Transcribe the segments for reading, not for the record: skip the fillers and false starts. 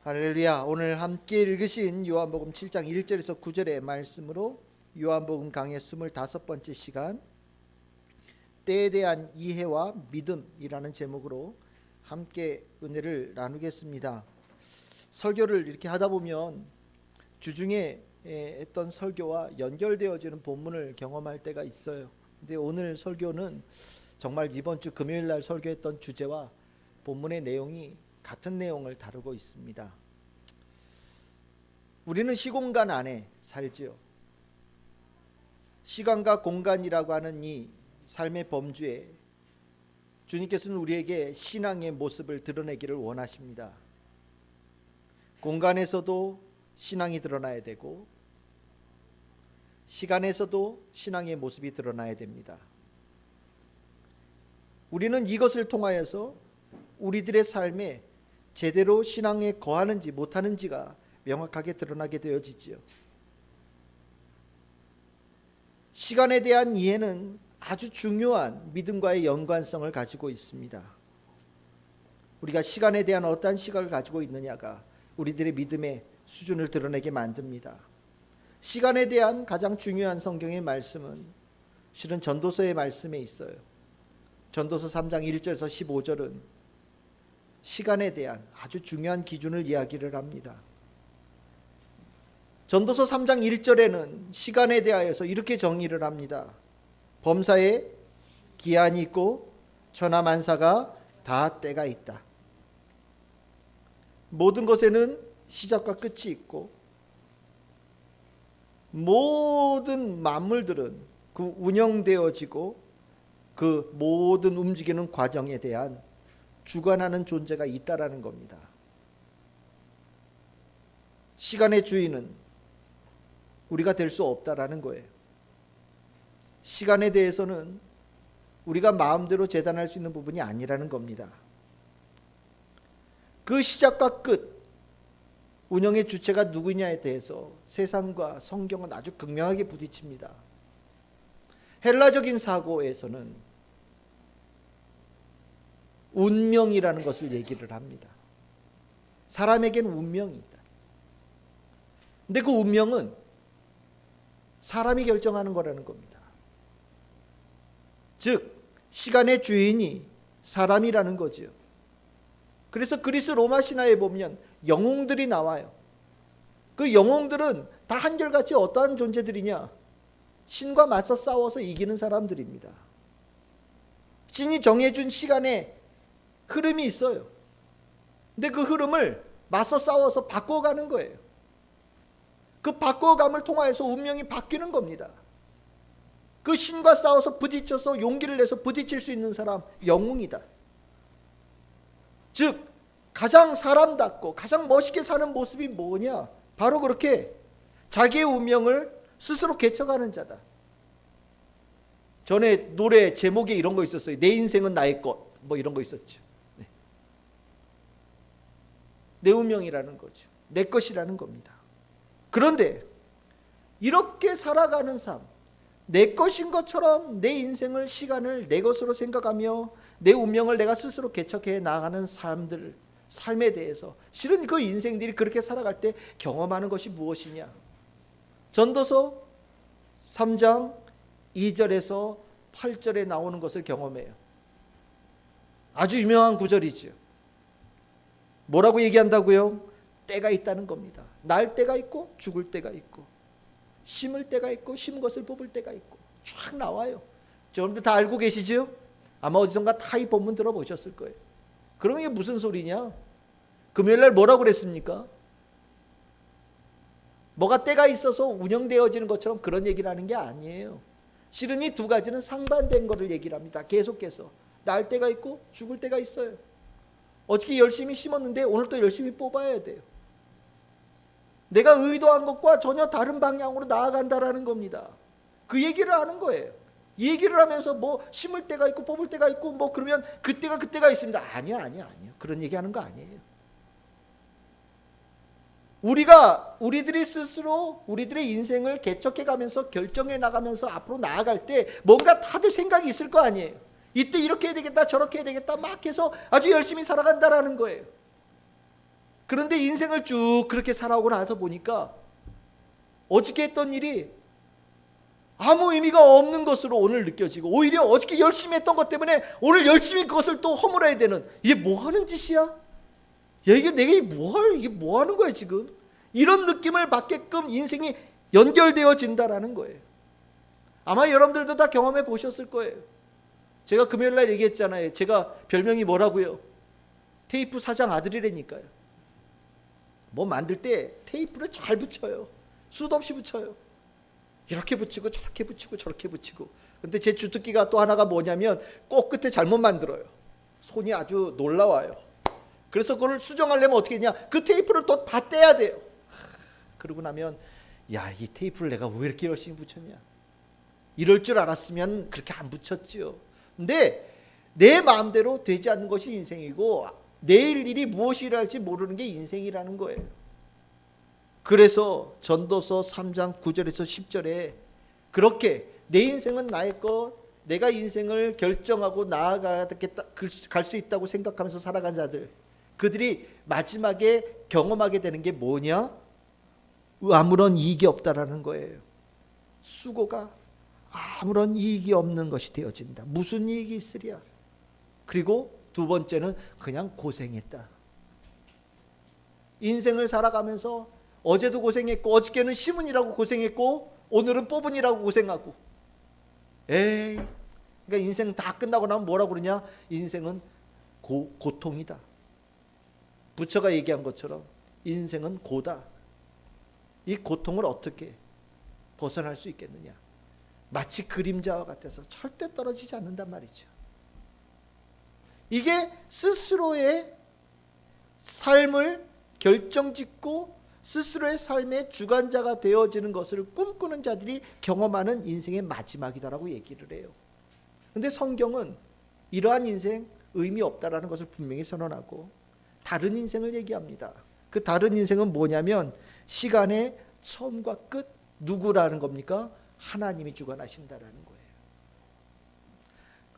할렐루야. 오늘 함께 읽으신 요한복음 7장 1절에서 9절의 말씀으로 요한복음 강의 25번째 시간 때에 대한 이해와 믿음이라는 제목으로 함께 은혜를 나누겠습니다. 설교를 이렇게 하다 보면 주중에 했던 설교와 연결되어지는 본문을 경험할 때가 있어요. 근데 오늘 설교는 정말 이번 주 금요일 날 설교했던 주제와 본문의 내용이 같은 내용을 다루고 있습니다. 우리는 시공간 안에 살지요. 시간과 공간이라고 하는 이 삶의 범주에 주님께서는 우리에게 신앙의 모습을 드러내기를 원하십니다. 공간에서도 신앙이 드러나야 되고 시간에서도 신앙의 모습이 드러나야 됩니다. 우리는 이것을 통하여서 우리들의 삶에 제대로 신앙에 거하는지 못하는지가 명확하게 드러나게 되어지지요. 시간에 대한 이해는 아주 중요한 믿음과의 연관성을 가지고 있습니다. 우리가 시간에 대한 어떠한 시각을 가지고 있느냐가 우리들의 믿음의 수준을 드러내게 만듭니다. 시간에 대한 가장 중요한 성경의 말씀은 실은 전도서의 말씀에 있어요. 전도서 3장 1절에서 15절은 시간에 대한 아주 중요한 기준을 이야기를 합니다. 전도서 3장 1절에는 시간에 대하여서 이렇게 정의를 합니다. 범사에 기한이 있고 천하만사가 다 때가 있다. 모든 것에는 시작과 끝이 있고 모든 만물들은 그 운영되어지고 그 모든 움직이는 과정에 대한 주관하는 존재가 있다라는 겁니다. 시간의 주인은 우리가 될 수 없다라는 거예요. 시간에 대해서는 우리가 마음대로 재단할 수 있는 부분이 아니라는 겁니다. 그 시작과 끝, 운영의 주체가 누구냐에 대해서 세상과 성경은 아주 극명하게 부딪힙니다. 헬라적인 사고에서는 운명이라는 것을 얘기를 합니다. 사람에게는 운명이 있다. 근데 그 운명은 사람이 결정하는 거라는 겁니다. 즉 시간의 주인이 사람이라는 거지요. 그래서 그리스 로마 신화에 보면 영웅들이 나와요. 그 영웅들은 다 한결같이 어떠한 존재들이냐? 신과 맞서 싸워서 이기는 사람들입니다. 신이 정해준 시간에 흐름이 있어요. 근데 그 흐름을 맞서 싸워서 바꿔가는 거예요. 그 바꿔감을 통하여서 운명이 바뀌는 겁니다. 그 신과 싸워서 부딪혀서 용기를 내서 부딪힐 수 있는 사람, 영웅이다. 즉 가장 사람답고 가장 멋있게 사는 모습이 뭐냐? 바로 그렇게 자기의 운명을 스스로 개척하는 자다. 전에 노래 제목에 이런 거 있었어요. 내 인생은 나의 것, 뭐 이런 거 있었죠. 내 운명이라는 거죠. 내 것이라는 겁니다. 그런데 이렇게 살아가는 삶, 내 것인 것처럼 내 인생을, 시간을 내 것으로 생각하며 내 운명을 내가 스스로 개척해 나가는 사람들, 삶에 대해서 실은 그 인생들이 그렇게 살아갈 때 경험하는 것이 무엇이냐? 전도서 3장 2절에서 8절에 나오는 것을 경험해요. 아주 유명한 구절이죠. 뭐라고 얘기한다고요? 때가 있다는 겁니다. 날 때가 있고 죽을 때가 있고 심을 때가 있고 심은 것을 뽑을 때가 있고 쫙 나와요. 여러분들 다 알고 계시죠? 아마 어디선가 다 이 본문 들어보셨을 거예요. 그럼 이게 무슨 소리냐? 금요일날 뭐라고 그랬습니까? 뭐가 때가 있어서 운영되어지는 것처럼 그런 얘기를 하는 게 아니에요. 실은 이 두 가지는 상반된 거를 얘기를 합니다. 계속해서 날 때가 있고 죽을 때가 있어요. 어저께 열심히 심었는데 오늘 또 열심히 뽑아야 돼요. 내가 의도한 것과 전혀 다른 방향으로 나아간다라는 겁니다. 그 얘기를 하는 거예요. 이 얘기를 하면서 뭐 심을 때가 있고 뽑을 때가 있고 뭐 그러면 그때가 있습니다. 아니요. 그런 얘기하는 거 아니에요. 우리들이 스스로 우리들의 인생을 개척해 가면서 결정해 나가면서 앞으로 나아갈 때 뭔가 다들 생각이 있을 거 아니에요. 이때 이렇게 해야 되겠다 저렇게 해야 되겠다 막 해서 아주 열심히 살아간다라는 거예요. 그런데 인생을 쭉 그렇게 살아오고 나서 보니까 어저께 했던 일이 아무 의미가 없는 것으로 오늘 느껴지고, 오히려 어저께 열심히 했던 것 때문에 오늘 열심히 그것을 또 허물어야 되는, 이게 뭐 하는 짓이야? 야, 이게 내가 이게 뭐 하는 거야 지금? 이런 느낌을 받게끔 인생이 연결되어진다라는 거예요. 아마 여러분들도 다 경험해 보셨을 거예요. 제가 금요일 날 얘기했잖아요. 제가 별명이 뭐라고요? 테이프 사장 아들이라니까요. 뭐 만들 때 테이프를 잘 붙여요. 수도 없이 붙여요. 이렇게 붙이고 저렇게 붙이고 저렇게 붙이고. 근데 제 주특기가 또 하나가 뭐냐면 꼭 끝에 잘못 만들어요. 손이 아주 놀라워요. 그래서 그걸 수정하려면 어떻게 했냐, 그 테이프를 또 다 떼야 돼요. 그러고 나면 야, 이 테이프를 내가 왜 이렇게 열심히 붙였냐, 이럴 줄 알았으면 그렇게 안 붙였지요. 근데 내 마음대로 되지 않는 것이 인생이고, 내일 일이 무엇이 일어날지 모르는 게 인생이라는 거예요. 그래서 전도서 3장 9절에서 10절에 그렇게 내 인생은 나의 것, 내가 인생을 결정하고 나아가겠다, 갈 수 있다고 생각하면서 살아간 자들, 그들이 마지막에 경험하게 되는 게 뭐냐? 아무런 이익이 없다라는 거예요. 수고가 아무런 이익이 없는 것이 되어진다. 무슨 이익이 있으랴? 그리고 두 번째는 그냥 고생했다. 인생을 살아가면서 어제도 고생했고, 어저께는 시문이라고 고생했고, 오늘은 뽑은이라고 고생하고, 그러니까 인생 다 끝나고 나면 뭐라고 그러냐? 인생은 고통이다. 부처가 얘기한 것처럼 인생은 고다. 이 고통을 어떻게 벗어날 수 있겠느냐? 마치 그림자와 같아서 절대 떨어지지 않는단 말이죠. 이게 스스로의 삶을 결정짓고 스스로의 삶의 주관자가 되어지는 것을 꿈꾸는 자들이 경험하는 인생의 마지막이다라고 얘기를 해요. 그런데 성경은 이러한 인생 의미 없다라는 것을 분명히 선언하고 다른 인생을 얘기합니다. 그 다른 인생은 뭐냐면 시간의 처음과 끝, 누구라는 겁니까? 하나님이 주관하신다라는 거예요.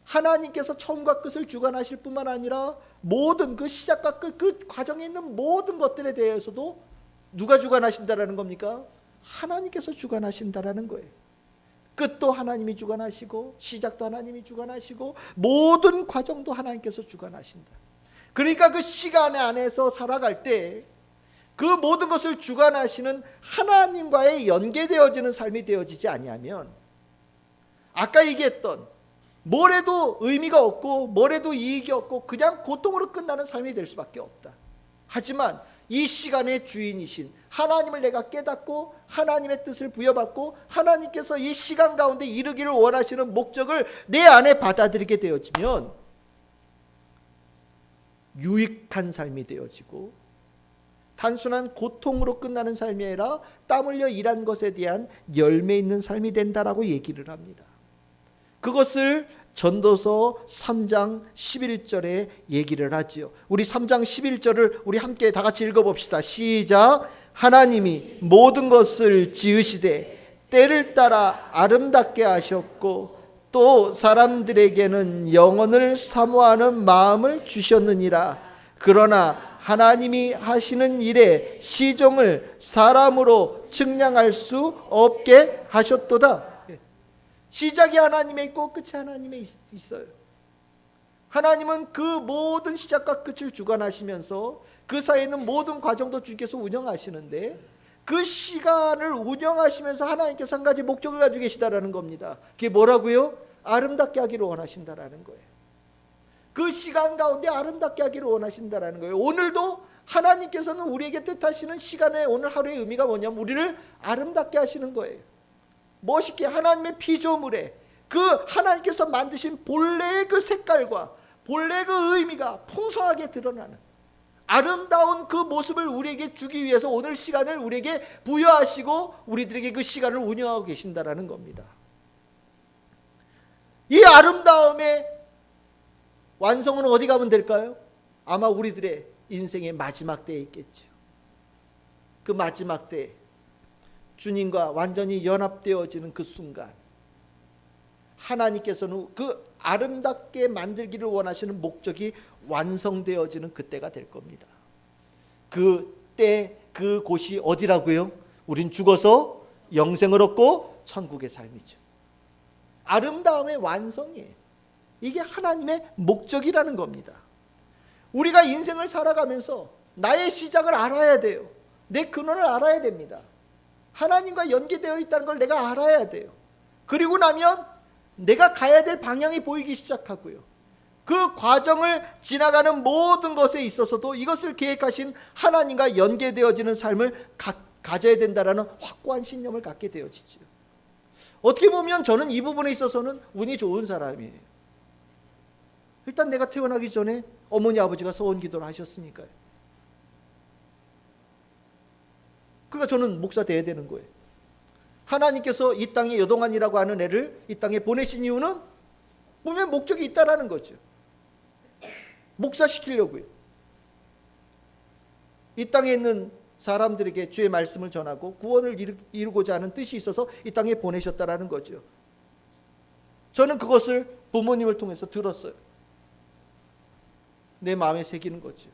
하나님께서 처음과 끝을 주관하실 뿐만 아니라 모든 그 시작과 끝, 그 과정에 있는 모든 것들에 대해서도 누가 주관하신다라는 겁니까? 하나님께서 주관하신다라는 거예요. 끝도 하나님이 주관하시고 시작도 하나님이 주관하시고 모든 과정도 하나님께서 주관하신다. 그러니까 그 시간 안에서 살아갈 때 그 모든 것을 주관하시는 하나님과의 연계되어지는 삶이 되어지지 아니하면, 아까 얘기했던 뭘 해도 의미가 없고 뭘 해도 이익이 없고 그냥 고통으로 끝나는 삶이 될 수밖에 없다. 하지만 이 시간의 주인이신 하나님을 내가 깨닫고 하나님의 뜻을 부여받고 하나님께서 이 시간 가운데 이루기를 원하시는 목적을 내 안에 받아들이게 되어지면 유익한 삶이 되어지고, 단순한 고통으로 끝나는 삶이 아니라 땀 흘려 일한 것에 대한 열매 있는 삶이 된다라고 얘기를 합니다. 그것을 전도서 3장 11절에 얘기를 하지요. 우리 3장 11절을 우리 함께 다 같이 읽어봅시다. 시작. 하나님이 모든 것을 지으시되 때를 따라 아름답게 하셨고 또 사람들에게는 영혼을 사모하는 마음을 주셨느니라. 그러나 하나님이 하시는 일에 시종을 사람으로 측량할 수 없게 하셨도다. 시작이 하나님에 있고 끝이 하나님에 있어요. 하나님은 그 모든 시작과 끝을 주관하시면서 그 사이에 있는 모든 과정도 주께서 운영하시는데, 그 시간을 운영하시면서 하나님께서 한 가지 목적을 가지고 계시다라는 겁니다. 그게 뭐라고요? 아름답게 하기를 원하신다라는 거예요. 그 시간 가운데 아름답게 하기를 원하신다라는 거예요. 오늘도 하나님께서는 우리에게 뜻하시는 시간의 오늘 하루의 의미가 뭐냐면 우리를 아름답게 하시는 거예요. 멋있게 하나님의 피조물에 그 하나님께서 만드신 본래의 그 색깔과 본래의 그 의미가 풍성하게 드러나는 아름다운 그 모습을 우리에게 주기 위해서 오늘 시간을 우리에게 부여하시고 우리들에게 그 시간을 운영하고 계신다라는 겁니다. 이 아름다움의 완성은 어디 가면 될까요? 아마 우리들의 인생의 마지막 때에 있겠죠. 그 마지막 때 주님과 완전히 연합되어지는 그 순간, 하나님께서는 그 아름답게 만들기를 원하시는 목적이 완성되어지는 그때가 될 겁니다. 그때 그곳이 어디라고요? 우린 죽어서 영생을 얻고 천국의 삶이죠. 아름다움의 완성이에요. 이게 하나님의 목적이라는 겁니다. 우리가 인생을 살아가면서 나의 시작을 알아야 돼요. 내 근원을 알아야 됩니다. 하나님과 연계되어 있다는 걸 내가 알아야 돼요. 그리고 나면 내가 가야 될 방향이 보이기 시작하고요. 그 과정을 지나가는 모든 것에 있어서도 이것을 계획하신 하나님과 연계되어지는 삶을 가져야 된다라는 확고한 신념을 갖게 되어지죠. 어떻게 보면 저는 이 부분에 있어서는 운이 좋은 사람이에요. 일단 내가 태어나기 전에 어머니 아버지가 서원 기도를 하셨으니까요. 그러니까 저는 목사 돼야 되는 거예요. 하나님께서 이 땅에 여동안이라고 하는 애를 이 땅에 보내신 이유는 분명 목적이 있다라는 거죠. 목사시키려고요. 이 땅에 있는 사람들에게 주의 말씀을 전하고 구원을 이루고자 하는 뜻이 있어서 이 땅에 보내셨다라는 거죠. 저는 그것을 부모님을 통해서 들었어요. 내 마음에 새기는 거죠.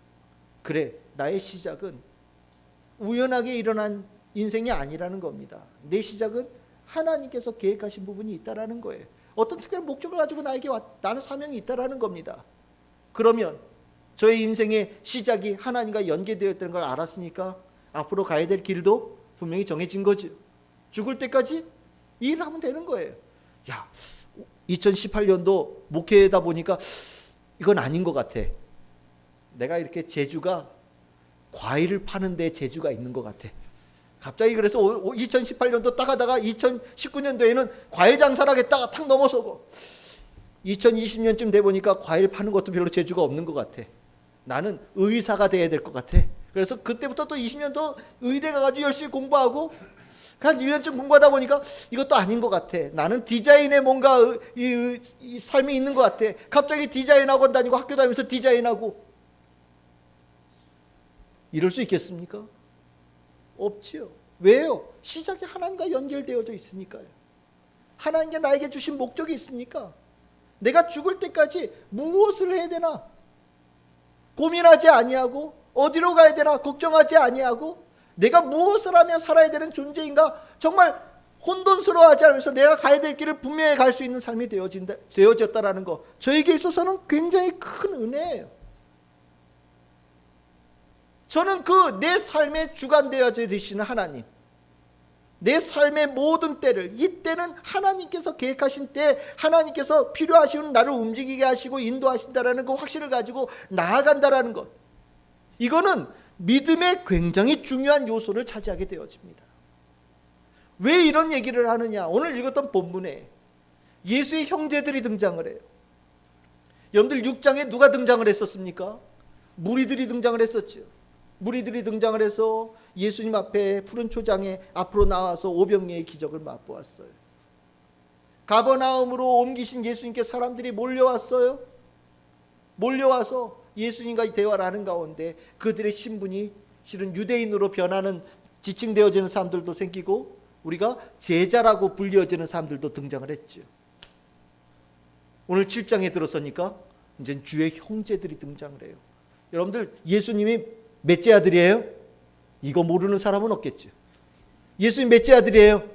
그래, 나의 시작은 우연하게 일어난 인생이 아니라는 겁니다. 내 시작은 하나님께서 계획하신 부분이 있다라는 거예요. 어떤 특별한 목적을 가지고 나는 사명이 있다라는 겁니다. 그러면 저의 인생의 시작이 하나님과 연계되어 있다는 걸 알았으니까 앞으로 가야 될 길도 분명히 정해진 거죠. 죽을 때까지 이 일을 하면 되는 거예요. 야, 2018년도 목회다 보니까 이건 아닌 것 같아. 내가 이렇게 재주가 과일을 파는 데 재주가 있는 것 같아. 갑자기 그래서 2018년도 딱 하다가 2019년도에는 과일 장사를 하겠다가 탁 넘어서고 2020년쯤 돼 보니까 과일 파는 것도 별로 재주가 없는 것 같아. 나는 의사가 돼야 될 것 같아. 그래서 그때부터 또 20년도 의대 가가지고 열심히 공부하고 한 1년쯤 공부하다 보니까 이것도 아닌 것 같아. 나는 디자인에 뭔가 이 삶이 있는 것 같아. 갑자기 디자인 학원 다니고 학교 다니면서 디자인하고 이럴 수 있겠습니까? 없지요. 왜요? 시작이 하나님과 연결되어져 있으니까요. 하나님께 나에게 주신 목적이 있으니까 내가 죽을 때까지 무엇을 해야 되나 고민하지 아니하고 어디로 가야 되나 걱정하지 아니하고 내가 무엇을 하며 살아야 되는 존재인가 정말 혼돈스러워하지 않으면서 내가 가야 될 길을 분명히 갈 수 있는 삶이 되어졌다라는 거, 저에게 있어서는 굉장히 큰 은혜예요. 저는 그 내 삶에 주관되어져 계시는 하나님, 내 삶의 모든 때를, 이 때는 하나님께서 계획하신 때 하나님께서 필요하시는 나를 움직이게 하시고 인도하신다라는 그 확신을 가지고 나아간다라는 것, 이거는 믿음의 굉장히 중요한 요소를 차지하게 되어집니다. 왜 이런 얘기를 하느냐? 오늘 읽었던 본문에 예수의 형제들이 등장을 해요. 여러분들 6장에 누가 등장을 했었습니까? 무리들이 등장을 했었죠. 무리들이 등장을 해서 예수님 앞에 푸른 초장에 앞으로 나와서 오병이의 기적을 맛보았어요. 가버나움으로 옮기신 예수님께 사람들이 몰려왔어요. 몰려와서 예수님과 대화를 하는 가운데 그들의 신분이 실은 유대인으로 변하는 지칭되어지는 사람들도 생기고 우리가 제자라고 불려지는 사람들도 등장을 했죠. 오늘 7장에 들어서니까 이제 주의 형제들이 등장을 해요. 여러분들 예수님이 몇째 아들이에요? 이거 모르는 사람은 없겠죠. 예수님 몇째 아들이에요?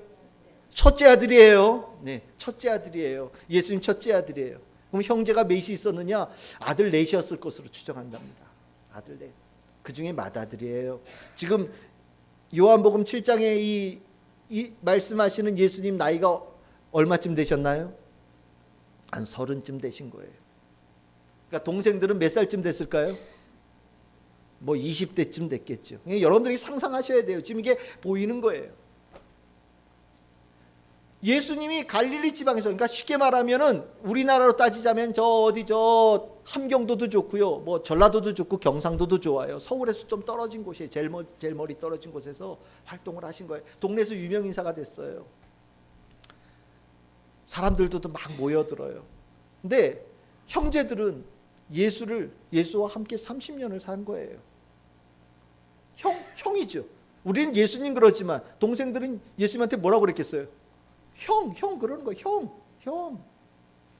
첫째 아들이에요. 네, 첫째 아들이에요. 예수님 첫째 아들이에요. 그럼 형제가 몇이 있었느냐? 아들 넷이었을 것으로 추정한답니다. 아들 넷. 그 중에 맏아들이에요. 지금 요한복음 7장에 이 말씀하시는 예수님 나이가 얼마쯤 되셨나요? 한 30쯤 되신 거예요. 그러니까 동생들은 몇 살쯤 됐을까요? 뭐 20대쯤 됐겠죠. 여러분들이 상상하셔야 돼요. 지금 이게 보이는 거예요. 예수님이 갈릴리 지방에서, 그러니까 쉽게 말하면은 우리나라로 따지자면 저 함경도도 좋고요, 뭐 전라도도 좋고 경상도도 좋아요. 서울에서 좀 떨어진 곳이에요. 제일 멀리 떨어진 곳에서 활동을 하신 거예요. 동네에서 유명 인사가 됐어요. 사람들도 막 모여들어요. 근데 형제들은 예수와 함께 30년을 산 거예요. 형이죠. 우리는 예수님 그러지만 동생들은 예수님한테 뭐라고 그랬겠어요? 형 그러는 거예요. 형.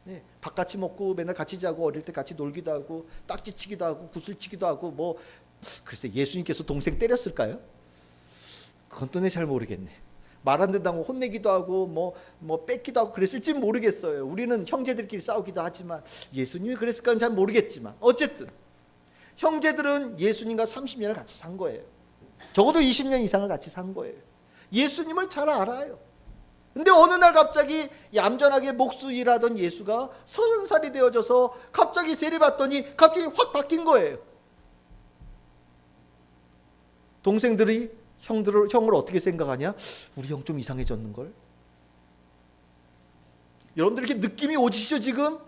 네, 밥 같이 먹고 맨날 같이 자고 어릴 때 같이 놀기도 하고 딱지치기도 하고 구슬치기도 하고 뭐 글쎄 예수님께서 동생 때렸을까요? 그건 또 내 잘 모르겠네. 말 안 된다고 혼내기도 하고 뭐 뺏기도 하고 그랬을지 모르겠어요. 우리는 형제들끼리 싸우기도 하지만 예수님이 그랬을까는 잘 모르겠지만 어쨌든 형제들은 예수님과 30년을 같이 산 거예요. 적어도 20년 이상을 같이 산 거예요. 예수님을 잘 알아요. 근데 어느 날 갑자기 얌전하게 목수 일하던 예수가 30살이 되어져서 갑자기 세례받더니 갑자기 확 바뀐 거예요. 동생들이 형을 어떻게 생각하냐? 우리 형 좀 이상해졌는걸? 여러분들 이렇게 느낌이 오시죠 지금?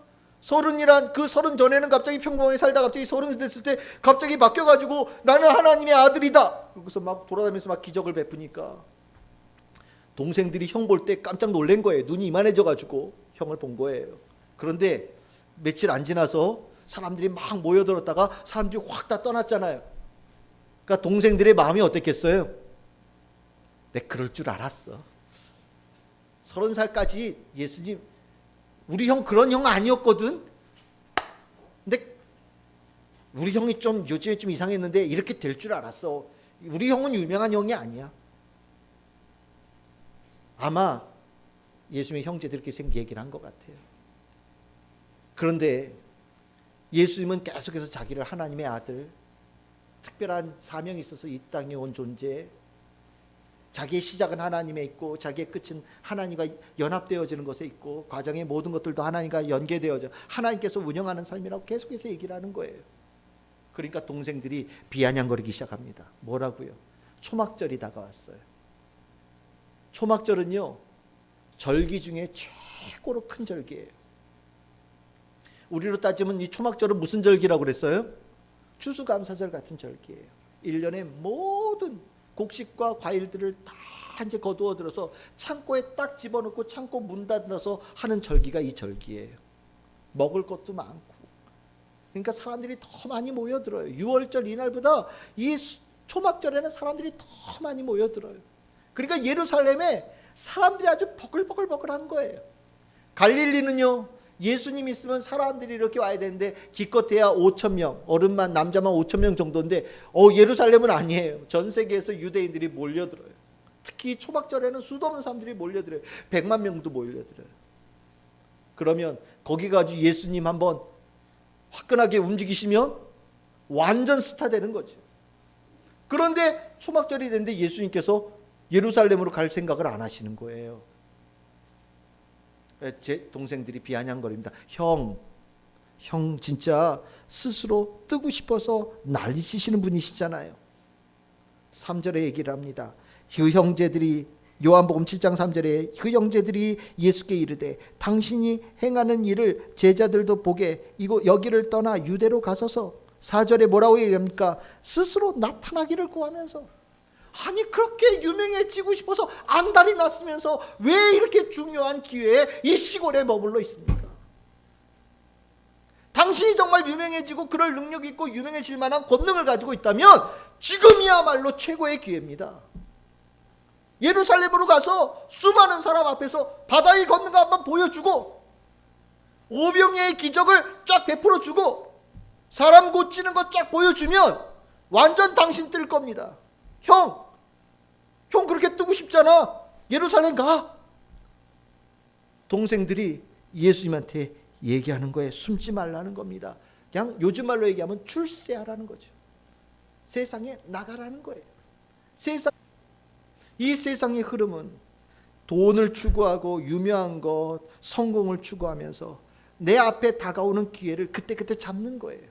30이란 그 30 전에는 갑자기 평범하게 살다 갑자기 30 됐을 때 갑자기 바뀌어가지고 나는 하나님의 아들이다. 그래서 막 돌아다니면서 막 기적을 베푸니까 동생들이 형 볼 때 깜짝 놀란 거예요. 눈이 이만해져가지고 형을 본 거예요. 그런데 며칠 안 지나서 사람들이 막 모여들었다가 사람들이 확 다 떠났잖아요. 그러니까 동생들의 마음이 어땠겠어요? 내 그럴 줄 알았어. 30살까지 예수님 우리 형 그런 형 아니었거든. 근데 우리 형이 좀 요즘에 좀 이상했는데 이렇게 될 줄 알았어. 우리 형은 유명한 형이 아니야. 아마 예수님의 형제들이 이렇게 얘기를 한 것 같아요. 그런데 예수님은 계속해서 자기를 하나님의 아들, 특별한 사명이 있어서 이 땅에 온 존재, 자기의 시작은 하나님에 있고 자기의 끝은 하나님과 연합되어지는 것에 있고 과정의 모든 것들도 하나님과 연계되어져 하나님께서 운영하는 삶이라고 계속해서 얘기를 하는 거예요. 그러니까 동생들이 비아냥거리기 시작합니다. 뭐라고요? 초막절이 다가왔어요. 초막절은요 절기 중에 최고로 큰 절기예요. 우리로 따지면 이 초막절은 무슨 절기라고 그랬어요? 추수감사절 같은 절기예요. 1년의 모든 곡식과 과일들을 다 이제 거두어 들어서 창고에 딱 집어넣고 창고 문 닫아서 하는 절기가 이 절기예요. 먹을 것도 많고. 그러니까 사람들이 더 많이 모여들어요. 6월절 이날보다 이 초막절에는 사람들이 더 많이 모여들어요. 그러니까 예루살렘에 사람들이 아주 버글버글한 거예요. 갈릴리는요 예수님 있으면 사람들이 이렇게 와야 되는데 기껏해야 5,000명, 어른만 남자만 5,000명 정도인데 예루살렘은 아니에요. 전 세계에서 유대인들이 몰려들어요. 특히 초막절에는 수도 없는 사람들이 몰려들어요. 100만 명도 몰려들어요. 그러면 거기 가지고 예수님 한번 화끈하게 움직이시면 완전 스타 되는 거죠. 그런데 초막절이 됐는데 예수님께서 예루살렘으로 갈 생각을 안 하시는 거예요. 제 동생들이 비아냥거립니다. 형 진짜 스스로 뜨고 싶어서 난리치시는 분이시잖아요. 3절에 얘기를 합니다. 그 형제들이 요한복음 7장 3절에 그 형제들이 예수께 이르되 당신이 행하는 일을 제자들도 보게 여기를 떠나 유대로 가소서. 4절에 뭐라고 얘기합니까? 스스로 나타나기를 구하면서. 아니 그렇게 유명해지고 싶어서 안달이 났으면서 왜 이렇게 중요한 기회에 이 시골에 머물러 있습니까? 당신이 정말 유명해지고 그럴 능력이 있고 유명해질 만한 권능을 가지고 있다면 지금이야말로 최고의 기회입니다. 예루살렘으로 가서 수많은 사람 앞에서 바다의 권능을 한번 보여주고 오병이의 기적을 쫙 베풀어주고 사람 고치는 것 쫙 보여주면 완전 당신 뜰 겁니다. 형 그렇게 뜨고 싶잖아. 예루살렘 가. 동생들이 예수님한테 얘기하는 거에 숨지 말라는 겁니다. 그냥 요즘 말로 얘기하면 출세하라는 거죠. 세상에 나가라는 거예요. 이 세상의 흐름은 돈을 추구하고 유명한 것, 성공을 추구하면서 내 앞에 다가오는 기회를 그때그때 잡는 거예요.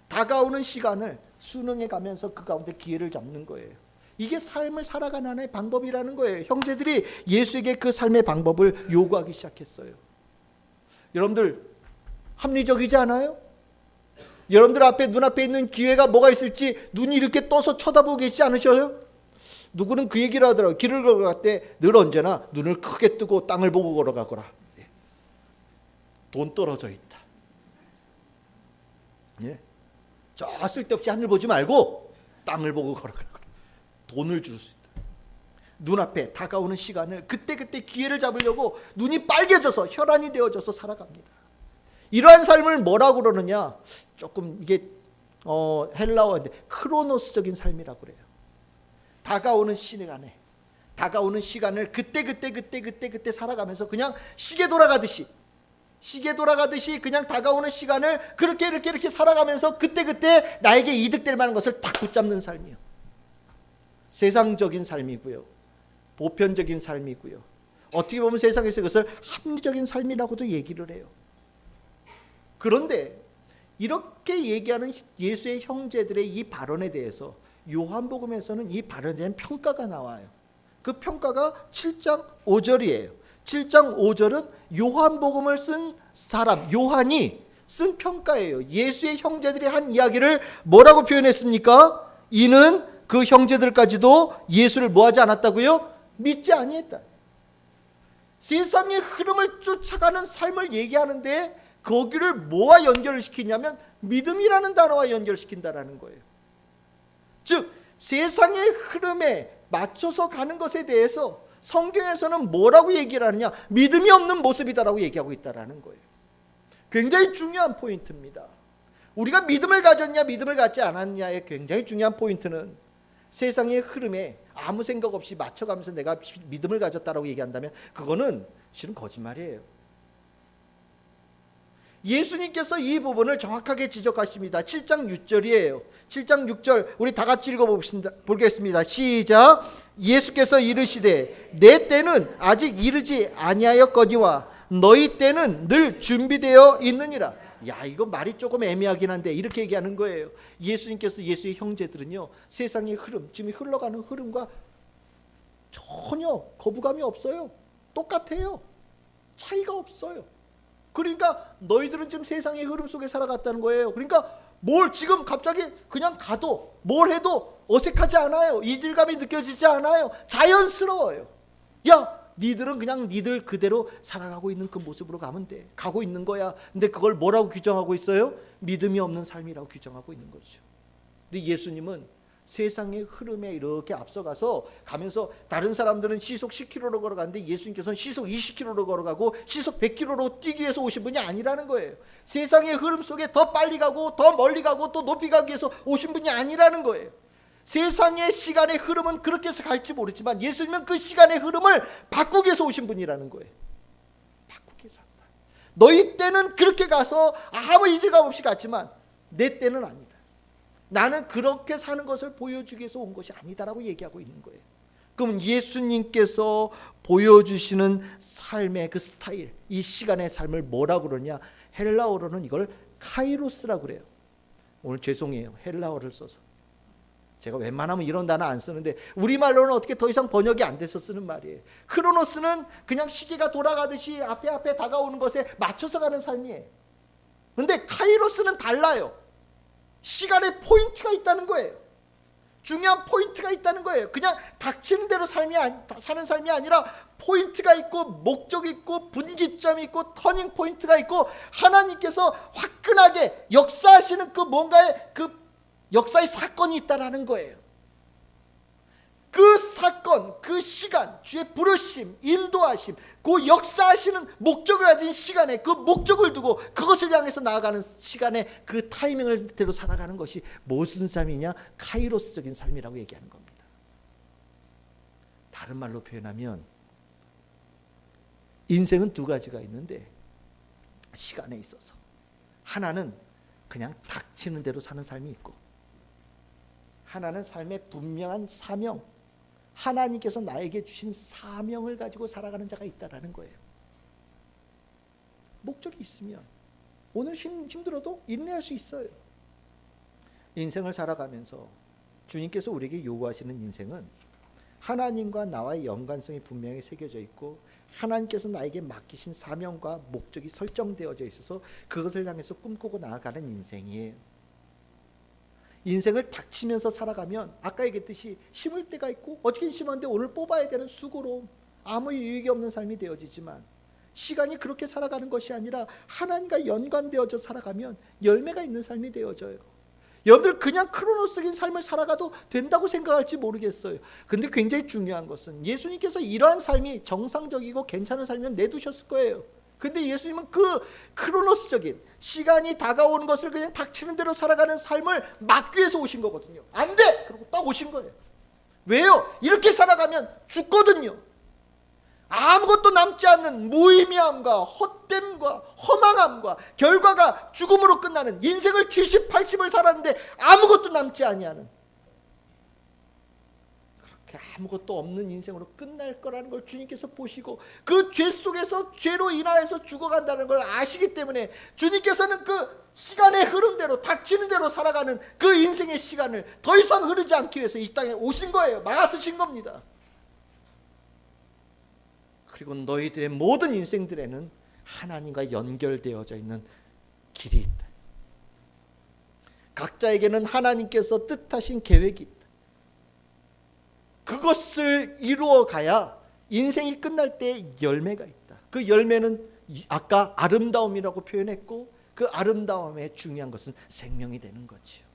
다가오는 시간을 순응해 가면서 그 가운데 기회를 잡는 거예요. 이게 삶을 살아가는 하나의 방법이라는 거예요. 형제들이 예수에게 그 삶의 방법을 요구하기 시작했어요. 여러분들 합리적이지 않아요? 여러분들 앞에 눈앞에 있는 기회가 뭐가 있을지 눈이 이렇게 떠서 쳐다보고 계시지 않으셔요? 누구는 그 얘기를 하더라고요. 길을 걸어갈 때 늘 언제나 눈을 크게 뜨고 땅을 보고 걸어가거라. 돈 떨어져 있다. 저 쓸데없이 하늘 보지 말고 땅을 보고 걸어가라. 돈을 줄 수 있다. 눈앞에 다가오는 시간을 그때그때 기회를 잡으려고 눈이 빨개져서 혈안이 되어져서 살아갑니다. 이러한 삶을 뭐라고 그러느냐? 조금 이게 헬라어인데 크로노스적인 삶이라고 그래요. 다가오는 시간에, 다가오는 시간을 그때 살아가면서 그냥 시계 돌아가듯이 그냥 다가오는 시간을 그렇게 살아가면서 그때 나에게 이득될 만한 것을 딱 붙잡는 삶이요. 세상적인 삶이고요, 보편적인 삶이고요, 어떻게 보면 세상에서 그것을 합리적인 삶이라고도 얘기를 해요. 그런데 이렇게 얘기하는 예수의 형제들의 이 발언에 대해서 요한복음에서는 이 발언에 대한 평가가 나와요. 그 평가가 7장 5절이에요. 7장 5절은 요한복음을 쓴 사람, 요한이 쓴 평가예요. 예수의 형제들이 한 이야기를 뭐라고 표현했습니까? 이는 그 형제들까지도 예수를 뭐하지 않았다고요? 믿지 아니했다. 세상의 흐름을 쫓아가는 삶을 얘기하는데 거기를 뭐와 연결을 시키냐면 믿음이라는 단어와 연결시킨다라는 거예요. 즉 세상의 흐름에 맞춰서 가는 것에 대해서 성경에서는 뭐라고 얘기를 하느냐? 믿음이 없는 모습이다라고 얘기하고 있다라는 거예요. 굉장히 중요한 포인트입니다. 우리가 믿음을 가졌냐 믿음을 갖지 않았냐의 굉장히 중요한 포인트는 세상의 흐름에 아무 생각 없이 맞춰가면서 내가 믿음을 가졌다라고 얘기한다면 그거는 실은 거짓말이에요. 예수님께서 이 부분을 정확하게 지적하십니다. 7장 6절이에요. 7장 6절 우리 다 같이 읽어보겠습니다. 시작. 예수께서 이르시되 내 때는 아직 이르지 아니하였거니와 너희 때는 늘 준비되어 있느니라. 야, 이거 말이 조금 애매하긴 한데 이렇게 얘기하는 거예요. 예수님께서 예수의 형제들은요, 세상의 흐름, 지금 흘러가는 흐름과 전혀 거부감이 없어요. 똑같아요. 차이가 없어요. 그러니까 너희들은 지금 세상의 흐름 속에 살아갔다는 거예요. 그러니까 뭘 지금 갑자기 그냥 가도 뭘 해도 어색하지 않아요. 이질감이 느껴지지 않아요. 자연스러워요. 야, 니들은 그냥 니들 그대로 살아가고 있는 그 모습으로 가면 돼. 가고 있는 거야. 근데 그걸 뭐라고 규정하고 있어요? 믿음이 없는 삶이라고 규정하고 있는 거죠. 근데 예수님은 세상의 흐름에 이렇게 앞서가서 가면서 다른 사람들은 시속 10km로 걸어가는데 예수님께서는 시속 20km로 걸어가고 시속 100km로 뛰기 위해서 오신 분이 아니라는 거예요. 세상의 흐름 속에 더 빨리 가고 더 멀리 가고 또 높이 가기 위해서 오신 분이 아니라는 거예요. 세상의 시간의 흐름은 그렇게 해서 갈지 모르지만 예수님은 그 시간의 흐름을 바꾸기 위해서 오신 분이라는 거예요. 바꾸기 위해서 한다. 너희 때는 그렇게 가서 아무 이질감 없이 갔지만 내 때는 아니다. 나는 그렇게 사는 것을 보여주기 위해서 온 것이 아니다라고 얘기하고 있는 거예요. 그럼 예수님께서 보여주시는 삶의 그 스타일, 이 시간의 삶을 뭐라고 그러냐? 헬라어로는 이걸 카이로스라고 그래요. 오늘 죄송해요. 헬라어를 써서. 제가 웬만하면 이런 단어 안 쓰는데 우리말로는 어떻게 더 이상 번역이 안 돼서 쓰는 말이에요. 크로노스는 그냥 시계가 돌아가듯이 앞에 다가오는 것에 맞춰서 가는 삶이에요. 그런데 카이로스는 달라요. 시간에 포인트가 있다는 거예요. 중요한 포인트가 있다는 거예요. 그냥 닥치는 대로 사는 삶이 아니라 포인트가 있고 목적이 있고 분기점이 있고 터닝 포인트가 있고 하나님께서 화끈하게 역사하시는 그 뭔가의 그 역사의 사건이 있다라는 거예요. 그 사건, 그 시간, 주의 부르심, 인도하심, 그 역사하시는 목적을 가진 시간에 그 목적을 두고 그것을 향해서 나아가는 시간에 그 타이밍을 대로 살아가는 것이 무슨 삶이냐? 카이로스적인 삶이라고 얘기하는 겁니다. 다른 말로 표현하면 인생은 두 가지가 있는데 시간에 있어서 하나는 그냥 닥치는 대로 사는 삶이 있고 하나는 삶의 분명한 사명, 하나님께서 나에게 주신 사명을 가지고 살아가는 자가 있다라는 거예요. 목적이 있으면 오늘 힘들어도 인내할 수 있어요. 인생을 살아가면서 주님께서 우리에게 요구하시는 인생은 하나님과 나와의 연관성이 분명히 새겨져 있고 하나님께서 나에게 맡기신 사명과 목적이 설정되어져 있어서 그것을 향해서 꿈꾸고 나아가는 인생이에요. 인생을 닥치면서 살아가면 아까 얘기했듯이 심을 때가 있고 어저께 심었는데 오늘 뽑아야 되는 수고로 아무 유익이 없는 삶이 되어지지만 시간이 그렇게 살아가는 것이 아니라 하나님과 연관되어져 살아가면 열매가 있는 삶이 되어져요. 여러분들 그냥 크로노스적인 삶을 살아가도 된다고 생각할지 모르겠어요. 근데 굉장히 중요한 것은 예수님께서 이러한 삶이 정상적이고 괜찮은 삶을 내두셨을 거예요. 근데 예수님은 그 크로노스적인 시간이 다가오는 것을 그냥 닥치는 대로 살아가는 삶을 막기 위해서 오신 거거든요. 안 돼! 그러고 딱 오신 거예요. 왜요? 이렇게 살아가면 죽거든요. 아무것도 남지 않는 무의미함과 헛됨과 허망함과 결과가 죽음으로 끝나는, 인생을 70, 80을 살았는데 아무것도 남지 아니하는, 그렇게 아무것도 없는 인생으로 끝날 거라는 걸 주님께서 보시고 그 죄 속에서 죄로 인하여서 죽어간다는 걸 아시기 때문에 주님께서는 그 시간의 흐름대로 닥치는 대로 살아가는 그 인생의 시간을 더 이상 흐르지 않기 위해서 이 땅에 오신 거예요. 막아 쓰신 겁니다. 그리고 너희들의 모든 인생들에는 하나님과 연결되어져 있는 길이 있다. 각자에게는 하나님께서 뜻하신 계획이 있다. 그것을 이루어 가야 인생이 끝날 때 열매가 있다. 그 열매는 아까 아름다움이라고 표현했고, 그 아름다움의 중요한 것은 생명이 되는 거지요.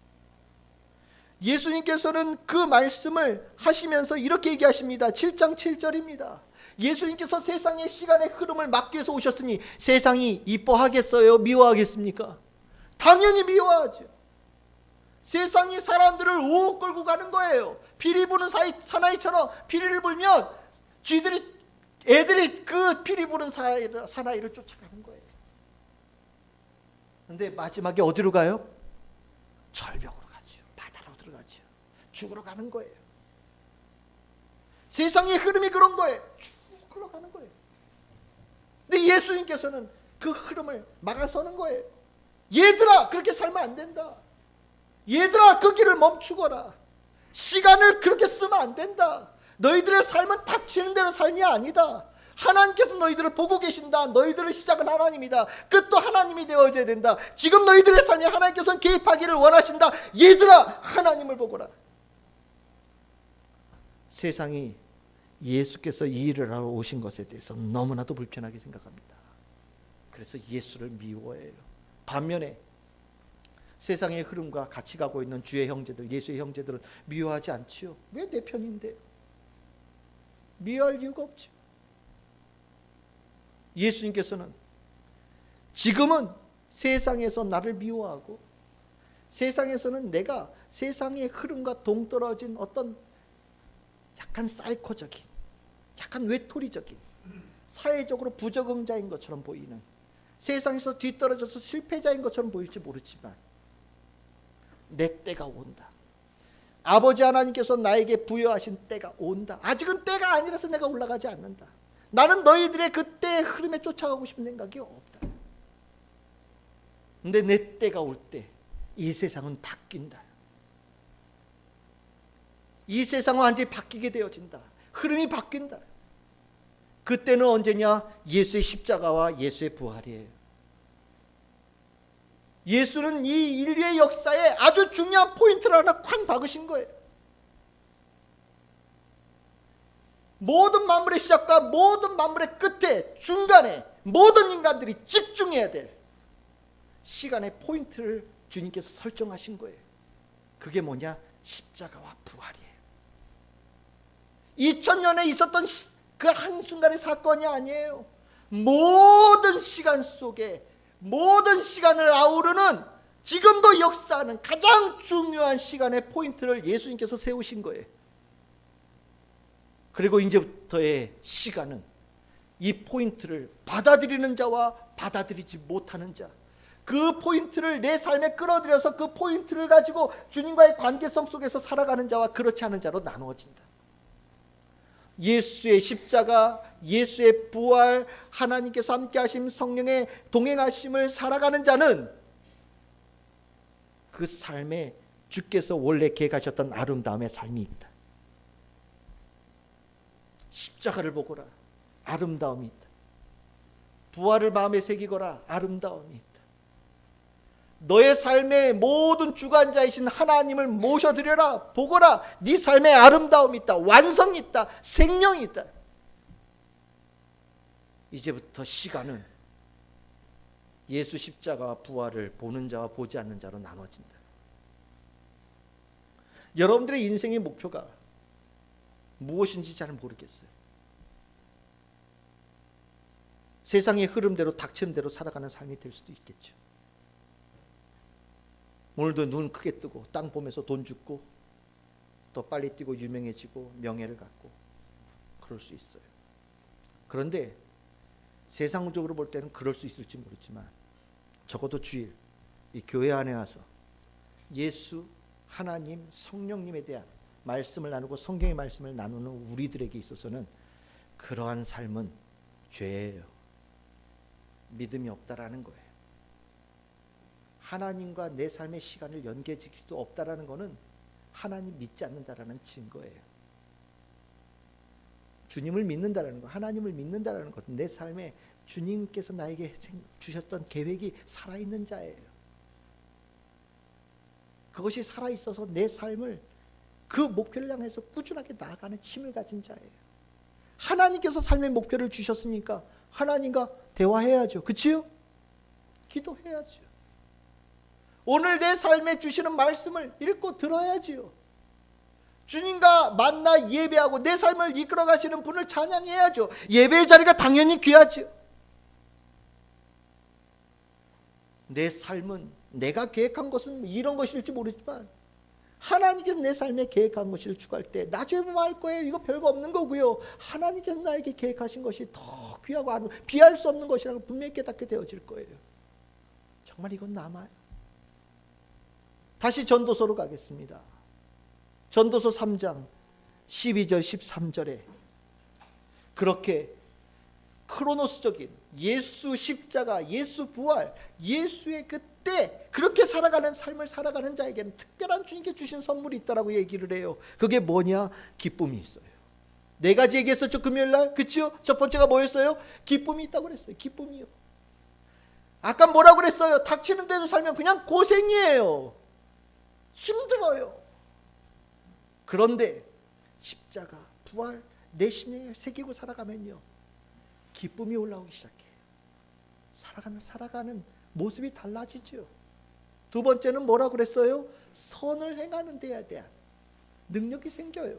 예수님께서는 그 말씀을 하시면서 이렇게 얘기하십니다. 7장 7절입니다. 예수님께서 세상의 시간의 흐름을 막기 위해서 오셨으니 세상이 이뻐하겠어요? 미워하겠습니까? 당연히 미워하죠. 세상이 사람들을 우욱 끌고 가는 거예요. 피리 부는 사나이처럼 피리를 불면 애들이 그 피리 부는 사나이를 쫓아가는 거예요. 근데 마지막에 어디로 가요? 절벽으로 가죠. 바다로 들어가죠. 죽으러 가는 거예요. 세상의 흐름이 그런 거예요. 쭉 흘러가는 거예요. 근데 예수님께서는 그 흐름을 막아서는 거예요. 얘들아, 그렇게 살면 안 된다. 얘들아, 그 길을 멈추거라. 시간을 그렇게 쓰면 안 된다. 너희들의 삶은 닥치는 대로 삶이 아니다. 하나님께서 너희들을 보고 계신다. 너희들의 시작은 하나님이다. 끝도 하나님이 되어져야 된다. 지금 너희들의 삶에 하나님께서는 개입하기를 원하신다. 얘들아, 하나님을 보거라. 세상이 예수께서 이 일을 하러 오신 것에 대해서 너무나도 불편하게 생각합니다. 그래서 예수를 미워해요. 반면에 세상의 흐름과 같이 가고 있는 주의 형제들, 예수의 형제들은 미워하지 않지요. 왜 내 편인데? 미워할 이유가 없죠. 예수님께서는 지금은 세상에서 나를 미워하고, 세상에서는 내가 세상의 흐름과 동떨어진 어떤 약간 사이코적인, 약간 외톨이적인, 사회적으로 부적응자인 것처럼 보이는, 세상에서 뒤떨어져서 실패자인 것처럼 보일지 모르지만 내 때가 온다. 아버지 하나님께서 나에게 부여하신 때가 온다. 아직은 때가 아니라서 내가 올라가지 않는다. 나는 너희들의 그때의 흐름에 쫓아가고 싶은 생각이 없다. 근데 내 때가 올 때 이 세상은 바뀐다. 이 세상은 완전히 바뀌게 되어진다. 흐름이 바뀐다. 그때는 언제냐? 예수의 십자가와 예수의 부활이에요. 예수는 이 인류의 역사에 아주 중요한 포인트를 하나 쾅 박으신 거예요. 모든 만물의 시작과 모든 만물의 끝에, 중간에 모든 인간들이 집중해야 될 시간의 포인트를 주님께서 설정하신 거예요. 그게 뭐냐? 십자가와 부활이에요. 2000년에 있었던 그 한순간의 사건이 아니에요. 모든 시간 속에, 모든 시간을 아우르는, 지금도 역사하는 가장 중요한 시간의 포인트를 예수님께서 세우신 거예요. 그리고 이제부터의 시간은 이 포인트를 받아들이는 자와 받아들이지 못하는 자, 그 포인트를 내 삶에 끌어들여서 그 포인트를 가지고 주님과의 관계성 속에서 살아가는 자와 그렇지 않은 자로 나누어진다. 예수의 십자가, 예수의 부활, 하나님께서 함께 하심, 성령의 동행하심을 살아가는 자는 그 삶에 주께서 원래 계획하셨던 아름다움의 삶이 있다. 십자가를 보거라, 아름다움이 있다. 부활을 마음에 새기거라, 아름다움이 있다. 너의 삶의 모든 주관자이신 하나님을 모셔드려라, 보거라, 네 삶에 아름다움이 있다, 완성이 있다, 생명이 있다. 이제부터 시간은 예수 십자가와 부활을 보는 자와 보지 않는 자로 나눠진다. 여러분들의 인생의 목표가 무엇인지 잘 모르겠어요. 세상의 흐름대로 닥치는 대로 살아가는 삶이 될 수도 있겠죠. 오늘도 눈 크게 뜨고 땅 보면서 돈 줍고 더 빨리 뛰고 유명해지고 명예를 갖고 그럴 수 있어요. 그런데 세상적으로 볼 때는 그럴 수 있을지 모르지만 적어도 주일 이 교회 안에 와서 예수, 하나님, 성령님에 대한 말씀을 나누고 성경의 말씀을 나누는 우리들에게 있어서는 그러한 삶은 죄예요. 믿음이 없다라는 거예요. 하나님과 내 삶의 시간을 연계시킬 수 없다라는 것은 하나님 믿지 않는다라는 증거예요. 주님을 믿는다라는 것, 하나님을 믿는다라는 것, 내 삶에 주님께서 나에게 주셨던 계획이 살아있는 자예요. 그것이 살아있어서 내 삶을 그 목표를 향해서 꾸준하게 나아가는 힘을 가진 자예요. 하나님께서 삶의 목표를 주셨으니까 하나님과 대화해야죠. 그치요? 기도해야죠. 오늘 내 삶에 주시는 말씀을 읽고 들어야지요. 주님과 만나 예배하고 내 삶을 이끌어 가시는 분을 찬양해야죠. 예배의 자리가 당연히 귀하죠. 내 삶은 내가 계획한 것은 이런 것일지 모르지만 하나님께서 내 삶에 계획한 것을 추구할 때 나중에 보면 알 거예요. 이거 별거 없는 거고요. 하나님께서 나에게 계획하신 것이 더 귀하고 비할 수 없는 것이라는 걸 분명히 깨닫게 되어질 거예요. 정말 이건 남아요. 다시 전도서로 가겠습니다. 전도서 3장 12절 13절에 그렇게 크로노스적인 예수 십자가, 예수 부활, 예수의 그때 그렇게 살아가는 삶을 살아가는 자에게는 특별한 주님께 주신 선물이 있다라고 얘기를 해요. 그게 뭐냐? 기쁨이 있어요. 네 가지 얘기했었죠, 금요일날. 그치요? 첫 번째가 뭐였어요? 기쁨이 있다고 그랬어요. 기쁨이요. 아까 뭐라고 그랬어요? 닥치는 대로 살면 그냥 고생이에요. 힘들어요. 그런데 십자가, 부활, 내 심령에 새기고 살아가면요 기쁨이 올라오기 시작해요. 살아가는 모습이 달라지죠. 두 번째는 뭐라고 그랬어요? 선을 행하는 데에 대한 능력이 생겨요.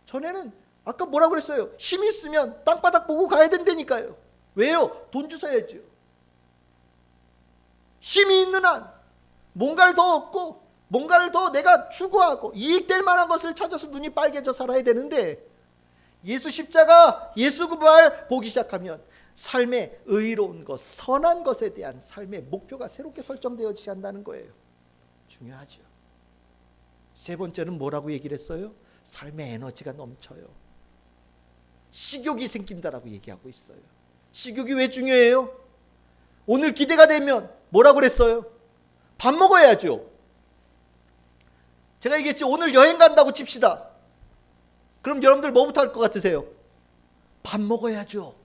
전에는 아까 뭐라고 그랬어요? 힘 있으면 땅바닥 보고 가야 된다니까요. 왜요? 돈 주셔야죠. 힘이 있는 한 뭔가를 더 얻고 뭔가를 더 내가 추구하고 이익될 만한 것을 찾아서 눈이 빨개져 살아야 되는데 예수 십자가, 예수 부활 보기 시작하면 삶의 의로운 것, 선한 것에 대한 삶의 목표가 새롭게 설정되어지지 않는다는 거예요. 중요하죠. 세 번째는 뭐라고 얘기를 했어요? 삶의 에너지가 넘쳐요. 식욕이 생긴다라고 얘기하고 있어요. 식욕이 왜 중요해요? 오늘 기대가 되면 뭐라고 그랬어요? 밥 먹어야죠. 제가 얘기했죠. 오늘 여행 간다고 칩시다. 그럼 여러분들 뭐부터 할 것 같으세요? 밥 먹어야죠.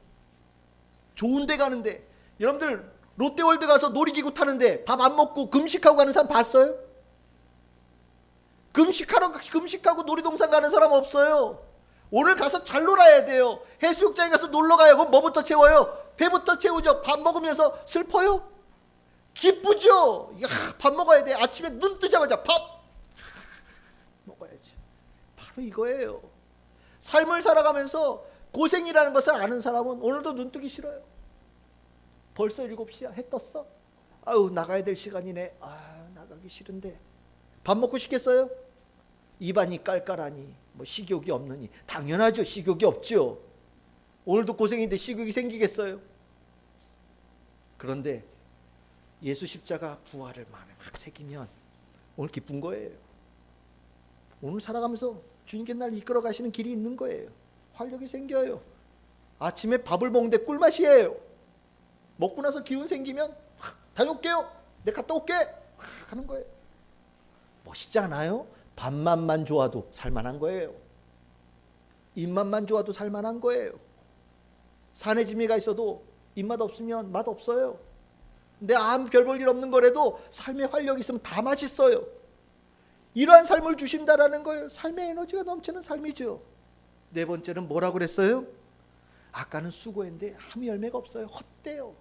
좋은 데 가는데 여러분들 롯데월드 가서 놀이기구 타는데 밥 안 먹고 금식하고 가는 사람 봤어요? 금식하고 놀이동산 가는 사람 없어요. 오늘 가서 잘 놀아야 돼요. 해수욕장에 가서 놀러 가요. 그럼 뭐부터 채워요? 배부터 채우죠. 밥 먹으면서 슬퍼요? 기쁘죠. 밥 먹어야 돼. 아침에 눈 뜨자마자 밥 먹어야지. 바로 이거예요. 삶을 살아가면서 고생이라는 것을 아는 사람은 오늘도 눈 뜨기 싫어요. 벌써 7시야. 해 떴어? 아유 나가야 될 시간이네. 아 나가기 싫은데 밥 먹고 싶겠어요? 입안이 깔깔하니 뭐 식욕이 없느니 당연하죠. 식욕이 없죠. 오늘도 고생인데 식욕이 생기겠어요? 그런데 예수 십자가 부활을 마음에 확 새기면 오늘 기쁜 거예요. 오늘 살아가면서 주님께 날 이끌어 가시는 길이 있는 거예요. 활력이 생겨요. 아침에 밥을 먹는데 꿀맛이에요. 먹고 나서 기운 생기면 다녀올게요. 내가 갔다 올게 하는 거예요. 멋있지 않아요? 밥맛만 좋아도 살만한 거예요. 입맛만 좋아도 살만한 거예요. 산에 지미가 있어도 입맛 없으면 맛 없어요. 근데 아무 별 볼 일 없는 거라도 삶의 활력이 있으면 다 맛있어요. 이러한 삶을 주신다라는 거예요. 삶의 에너지가 넘치는 삶이죠. 네 번째는 뭐라고 그랬어요? 아까는 수고했는데 아무 열매가 없어요. 헛돼요.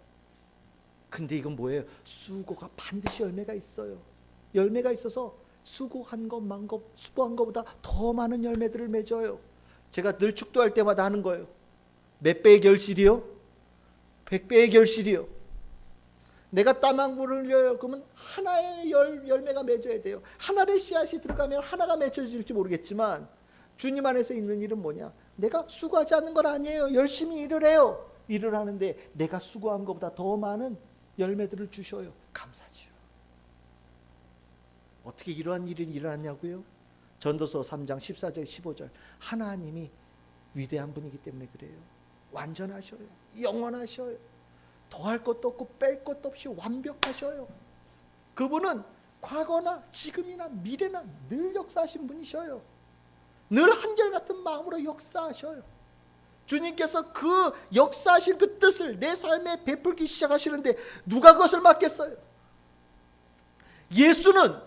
근데 이건 뭐예요? 수고가 반드시 열매가 있어요. 열매가 있어서 수고한 것보다 더 많은 열매들을 맺어요. 제가 늘 축도할 때마다 하는 거예요. 몇 배의 결실이요? 100배의 결실이요. 내가 땀 한 굴을 흘려요. 그러면 하나의 열매가 맺어야 돼요. 하나의 씨앗이 들어가면 하나가 맺혀질지 모르겠지만 주님 안에서 있는 일은 뭐냐? 내가 수고하지 않는 건 아니에요. 열심히 일을 해요. 일을 하는데 내가 수고한 것보다 더 많은 열매들을 주셔요. 감사지요. 어떻게 이러한 일이 일어났냐고요? 전도서 3장 14절 15절 하나님이 위대한 분이기 때문에 그래요. 완전하셔요. 영원하셔요. 더할 것도 없고 뺄 것도 없이 완벽하셔요. 그분은 과거나 지금이나 미래나 늘 역사하신 분이셔요. 늘 한결같은 마음으로 역사하셔요. 주님께서 그 역사하신 그 뜻을 내 삶에 베풀기 시작하시는데 누가 그것을 막겠어요? 예수는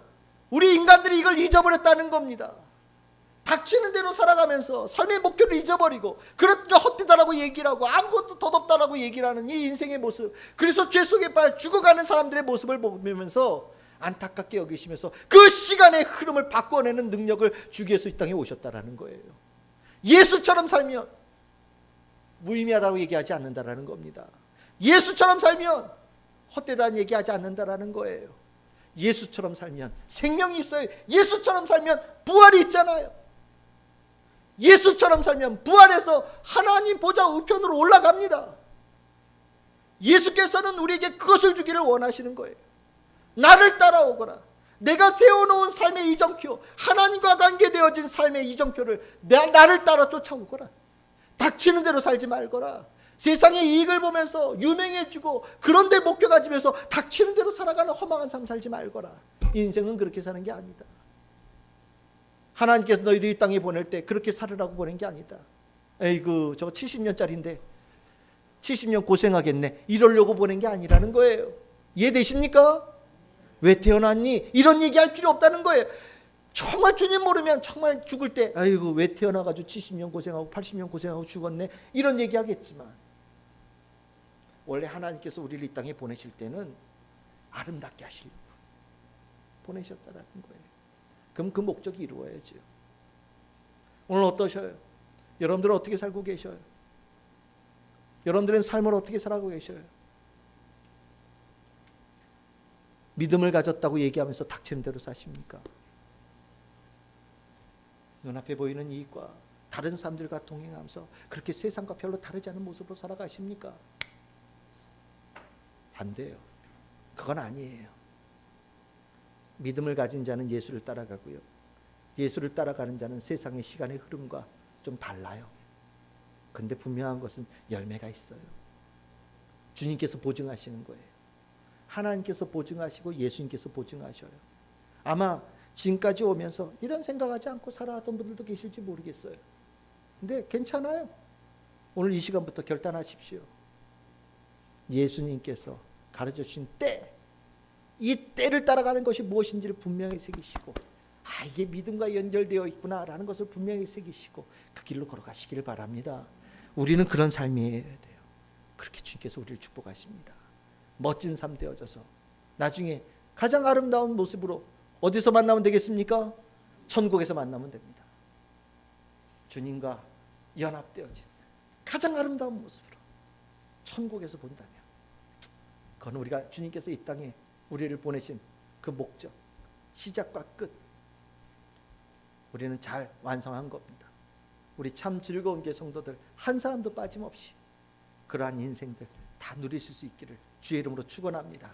우리 인간들이 이걸 잊어버렸다는 겁니다. 닥치는 대로 살아가면서 삶의 목표를 잊어버리고 그렇게 헛되다라고 얘기를 하고 아무것도 덧없다라고 얘기를 하는 이 인생의 모습, 그래서 죄 속에 빠져 죽어가는 사람들의 모습을 보면서 안타깝게 여기시면서 그 시간의 흐름을 바꿔내는 능력을 주기 위해서 이 땅에 오셨다라는 거예요. 예수처럼 살면 무의미하다고 얘기하지 않는다라는 겁니다. 예수처럼 살면 헛되다는 얘기하지 않는다라는 거예요. 예수처럼 살면 생명이 있어요. 예수처럼 살면 부활이 있잖아요. 예수처럼 살면 부활해서 하나님 보좌 우편으로 올라갑니다. 예수께서는 우리에게 그것을 주기를 원하시는 거예요. 나를 따라오거라. 내가 세워놓은 삶의 이정표, 하나님과 관계되어진 삶의 이정표를 나를 따라 쫓아오거라. 닥치는 대로 살지 말거라. 세상의 이익을 보면서 유명해지고 그런데 목표 가지면서 닥치는 대로 살아가는 허망한 삶 살지 말거라. 인생은 그렇게 사는 게 아니다. 하나님께서 너희들 이 땅에 보낼 때 그렇게 살으라고 보낸 게 아니다. 에이구 저거 70년짜리인데 70년 고생하겠네 이러려고 보낸 게 아니라는 거예요. 이해되십니까? 왜 태어났니? 이런 얘기할 필요 없다는 거예요. 정말 주님 모르면 정말 죽을 때 아이고 왜 태어나가지고 70년 고생하고 80년 고생하고 죽었네 이런 얘기 하겠지만 원래 하나님께서 우리를 이 땅에 보내실 때는 아름답게 하시려고 보내셨다라는 거예요. 그럼 그 목적이 이루어야죠. 오늘 어떠셔요? 여러분들은 어떻게 살고 계셔요? 여러분들은 삶을 어떻게 살아가고 계셔요? 믿음을 가졌다고 얘기하면서 닥치는 대로 사십니까? 눈앞에 보이는 이익과 다른 사람들과 동행하면서 그렇게 세상과 별로 다르지 않은 모습으로 살아가십니까? 안 돼요. 그건 아니에요. 믿음을 가진 자는 예수를 따라가고요. 예수를 따라가는 자는 세상의 시간의 흐름과 좀 달라요. 근데 분명한 것은 열매가 있어요. 주님께서 보증하시는 거예요. 하나님께서 보증하시고 예수님께서 보증하셔요. 아마 지금까지 오면서 이런 생각하지 않고 살아왔던 분들도 계실지 모르겠어요. 근데 괜찮아요. 오늘 이 시간부터 결단하십시오. 예수님께서 가르쳐 주신 때, 이 때를 따라가는 것이 무엇인지를 분명히 새기시고 이게 믿음과 연결되어 있구나라는 것을 분명히 새기시고 그 길로 걸어가시기를 바랍니다. 우리는 그런 삶이어야 돼요. 그렇게 주님께서 우리를 축복하십니다. 멋진 삶 되어져서 나중에 가장 아름다운 모습으로 어디서 만나면 되겠습니까? 천국에서 만나면 됩니다. 주님과 연합되어진 가장 아름다운 모습으로 천국에서 본다면 그건 우리가 주님께서 이 땅에 우리를 보내신 그 목적, 시작과 끝 우리는 잘 완성한 겁니다. 우리 참 즐거운 게 성도들 한 사람도 빠짐없이 그러한 인생들 다 누리실 수 있기를 주의 이름으로 축원합니다.